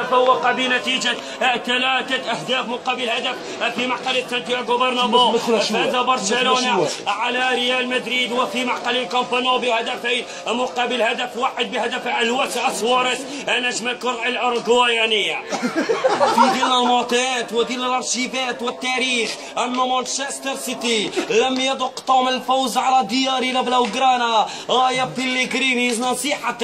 تفوق بنتيجة 3 أهداف مقابل هدف في معقل سانتياغو برنابو. فاز برشلونة على ريال مدريد وفي معقل الكامبانو بهدفين مقابل هدف واحد بهدف لويس سواريز نجم الكرة الأوروغوايانية. في ظل المعطيات وظل الأرشيفات والتاريخ أن مانشستر سيتي لم يذق طعم الفوز على ديار بلاوغرانا. يا بيليغريني نصيحة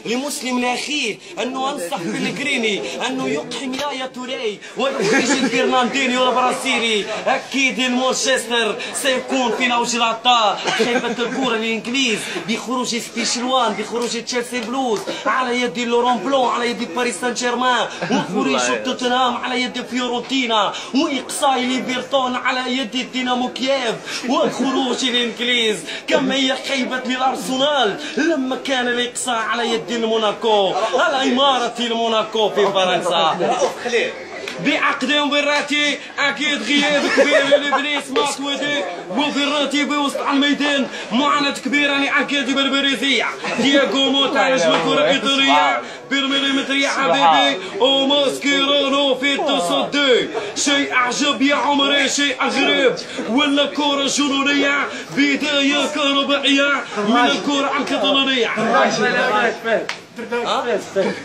لمسلم لأخيه أنه أنصح بيليغريني أنه يقحم يايا توري ويجي فرناندينيو البرازيلي. أكيد مانشستر سيكون في نوج العطاء. خيبة الكرة للإنجليز بخروج سبيشلوان بخروج تشيلسي بلوز على يد لورون بلون على يد باريس سان جيرمان وخروج توتنهام على يد فيورنتينا وإقصاء ليفرتون على يد الدينامو كييف وخروج الإنجليز. كم هي خيبة للأرسنال لما كان الإقصاء على يد الموناكو على إمارة الموناكو في فرنسا. بعقد وبراتي اكيد غياب كبير لابليس ماتويدي وفيراتي بوسط الميدان معاناه كبيره لاكاديميه البرازيليه. دياغو موتا نجم الكره الايطاليه بالمليمتر يا حبيبي وماسكيرانو في التصدي. شيء اعجب يا عمري شيء غريب ولا كره جنونيه بدايه كهربائيه من الكره الكتالونيه.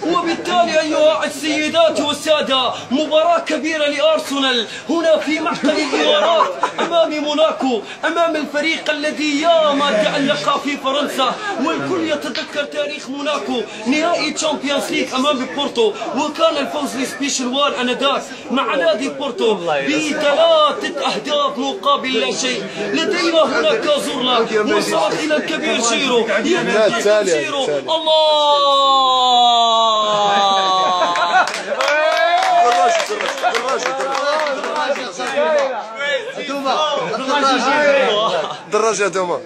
وبالتالي أيها السيدات والسادة مباراة كبيرة لأرسنال هنا في معقل الإمارات أمام موناكو أمام الفريق الذي ياما تألق في فرنسا والكل يتذكر تاريخ موناكو نهائي تشامبيونز ليج أمام بورتو وكان الفوز لسبيشال وان أنذاك مع نادي بورتو ب3 أهداف مقابل لا شيء. لدينا هنا كازورلا وصلت إلى الكبير جيرو جيرو الله دراجة دوما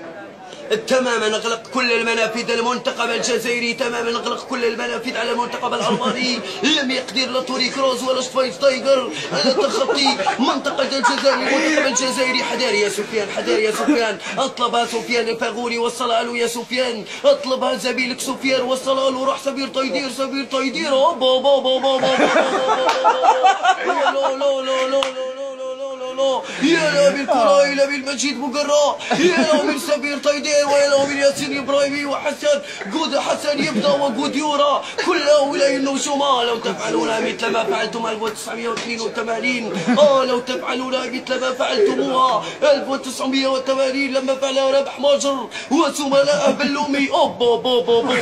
تماما اغلق كل المنافذ المنتخب الجزائري تماما اغلق كل المنافذ على المنتخب الالماني. لم يقدر لا توري كروز ولا شفاينشتايغر على تخطي منطقه الجزائر. المنتخب الجزائري حذر يا سفيان حذر يا سفيان. اطلبها سفيان الفاغوري وصلها له يا سفيان. اطلبها زميلك سفيان وصلها له. روح سمير طيدير سمير طيدير اوبا بابا بابا يا لا بالكرة إلى بالمجيد مقرة يا لا من سمير طيدير ويا لا من ياسين إبراهيمي وحسن قود حسن يبدا وقود يورا كلها ولاي النجوم. لو تفعلون مثل ما فعلتم 1982 لو تفعلون مثل ما فعلتموها 1980 لما فعلها رابح ماجر وزملائه باللومي اوبا بابا بابا